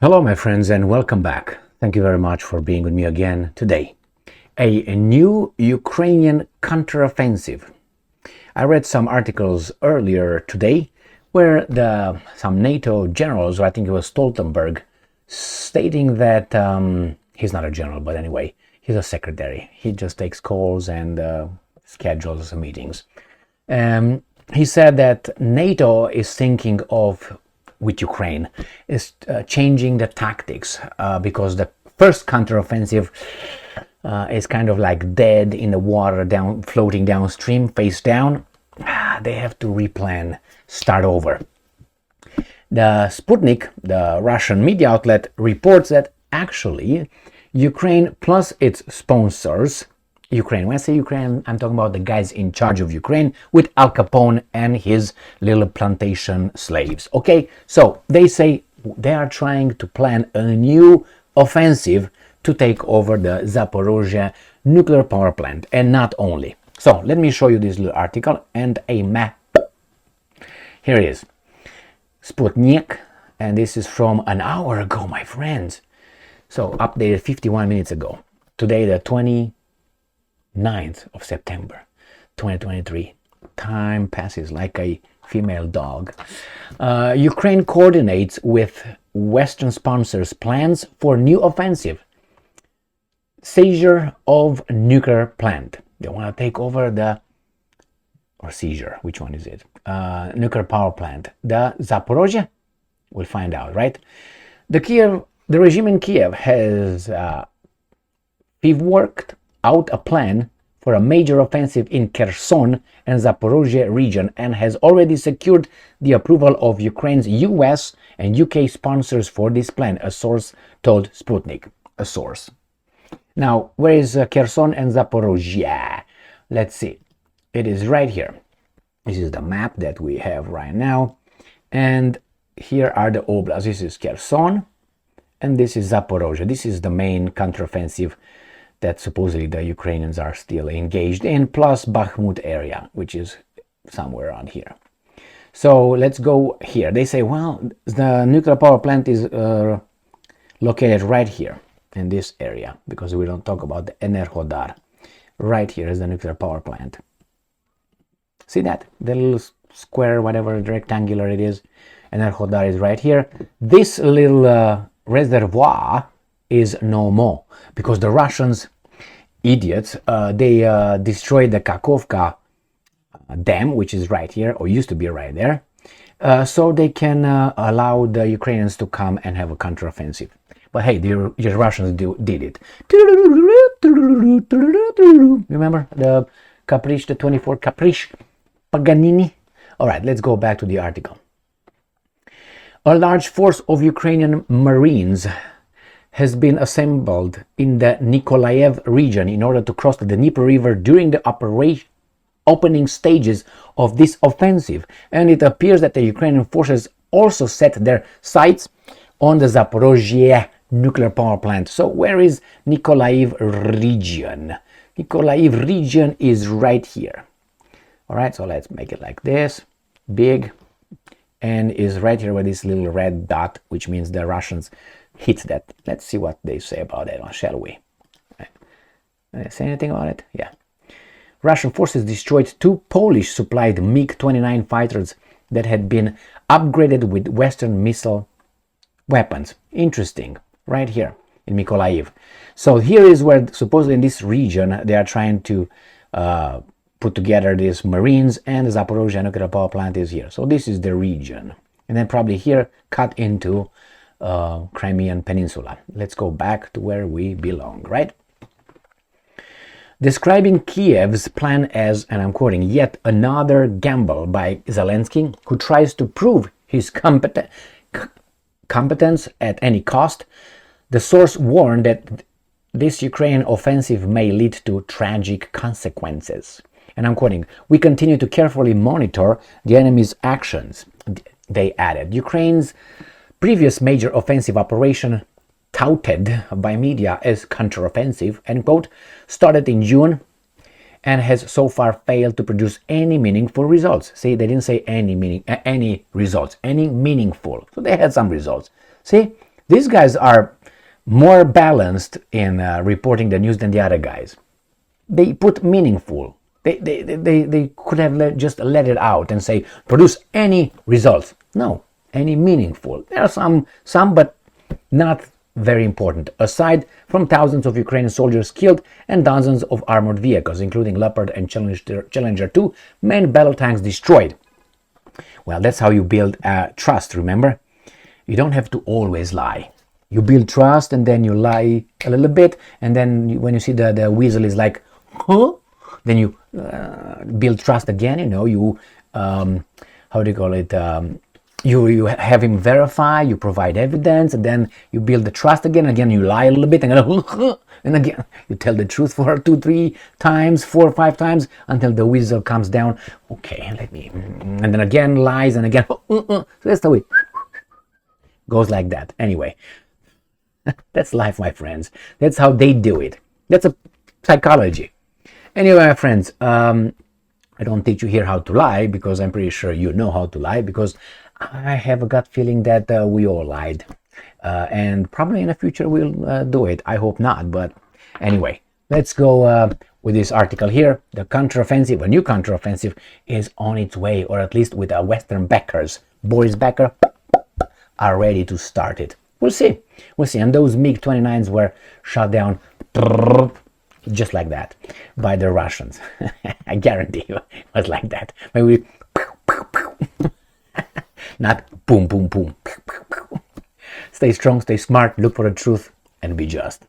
Hello, my friends, and welcome back. Thank you very much for being with me again today. A new Ukrainian counteroffensive. I read some articles earlier today where some NATO generals, or I think it was Stoltenberg, stating that he's not a general, but anyway, he's a secretary. He just takes calls and schedules meetings. He said that NATO is thinking of with Ukraine is changing the tactics because the first counteroffensive is kind of like dead in the water, floating downstream, face down. They have to replan, start over. The Sputnik, the Russian media outlet, reports that actually Ukraine plus its sponsors, Ukraine, when I say Ukraine, I'm talking about the guys in charge of Ukraine with Al Capone and his little plantation slaves. Okay, so they say they are trying to plan a new offensive to take over the Zaporozhye nuclear power plant, and not only. So let me show you this little article and a map. Here it is. Sputnik, and this is from an hour ago, my friends. So updated 51 minutes ago. Today, the 29th of September 2023. Time passes like a female dog. Ukraine coordinates with Western sponsors plans for new offensive. Seizure of nuclear plant. They want to take over seizure, which one is it? Nuclear power plant. The Zaporozhye? We'll find out, right? The regime in Kiev has worked out a plan for a major offensive in Kherson and Zaporozhye region and has already secured the approval of Ukraine's US and UK sponsors for this plan, a source told Sputnik. A source. Now, where is Kherson and Zaporozhye? Let's see. It is right here. This is the map that we have right now. And here are the oblasts. This is Kherson and this is Zaporozhye. This is the main counteroffensive that supposedly the Ukrainians are still engaged in, plus Bakhmut area, which is somewhere around here. So let's go here. They say, well, the nuclear power plant is located right here in this area, because we don't talk about the Enerhodar. Right here is the nuclear power plant. See that? The little square, whatever, rectangular it is. Enerhodar is right here. This little reservoir is no more, because the Russians, idiots, they destroyed the Kakhovka dam, which is right here, or used to be right there, so they can allow the Ukrainians to come and have a counteroffensive. But hey, the Russians did it. Remember the Caprice, the 24 Caprice Paganini? All right, let's go back to the article. A large force of Ukrainian Marines has been assembled in the Nikolaev region in order to cross the Dnieper River during the opening stages of this offensive, and it appears that the Ukrainian forces also set their sights on the Zaporozhye nuclear power plant. So where is Nikolaev region? Nikolaev region is right here. All right, so let's make it like this, big, and is right here with this little red dot, which means the Russians hit that. Let's see what they say about that, shall we? Say anything about it? Yeah. Russian forces destroyed 2 Polish-supplied MiG-29 fighters that had been upgraded with Western missile weapons. Interesting. Right here in Mykolaiv. So here is where supposedly in this region they are trying to put together these Marines, and the Zaporozhye nuclear power plant is here. So this is the region. And then probably here cut into Crimean Peninsula. Let's go back to where we belong, right? Describing Kiev's plan as, and I'm quoting, yet another gamble by Zelensky, who tries to prove his competence at any cost, the source warned that this Ukrainian offensive may lead to tragic consequences. And I'm quoting, we continue to carefully monitor the enemy's actions, they added. Ukraine's previous major offensive operation, touted by media as counteroffensive, end quote, started in June and has so far failed to produce any meaningful results. See, they didn't say any results, any meaningful. So they had some results. See, These guys are more balanced in reporting the news than the other guys. They put meaningful. They could have just let it out and say, produce any results. No, any meaningful. There are some, but not very important. Aside from thousands of Ukrainian soldiers killed and dozens of armored vehicles, including Leopard and Challenger 2, main battle tanks destroyed. Well, that's how you build trust, remember? You don't have to always lie. You build trust and then you lie a little bit, and then when you see the weasel is like, huh? Then you build trust again, you, how do you call it? You have him verify, you provide evidence, and then you build the trust again. Again, you lie a little bit, and again, you tell the truth for 2, 3 times, 4 or 5 times, until the weasel comes down. Okay, let me, and then again lies, and again, so that's the way. Goes like that. Anyway, that's life, my friends. That's how they do it. That's a psychology. Anyway, my friends, I don't teach you here how to lie, because I'm pretty sure you know how to lie, because I have a gut feeling that we all lied. And probably in the future we'll do it. I hope not, but anyway, let's go with this article here. The counteroffensive, a new counteroffensive, is on its way, or at least with our Western backers. Boris Becker are ready to start it. We'll see. We'll see. And those MiG-29s were shot down just like that by the Russians. I guarantee you it was like that. Maybe not boom, boom, boom. Stay strong, stay smart, look for the truth, and be just.